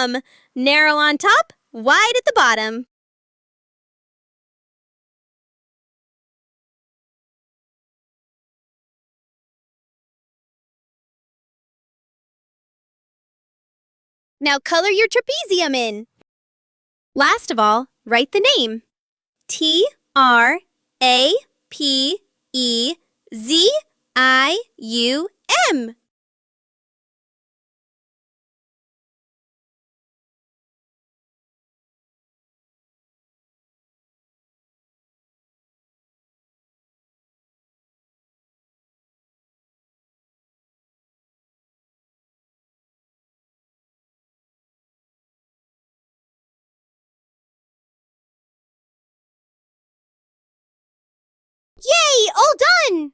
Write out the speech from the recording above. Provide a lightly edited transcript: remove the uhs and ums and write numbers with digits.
trapezium. Narrow on top, wide at the bottom. Now color your trapezium in. Last of all, write the name. Trapezium. Yay! All done!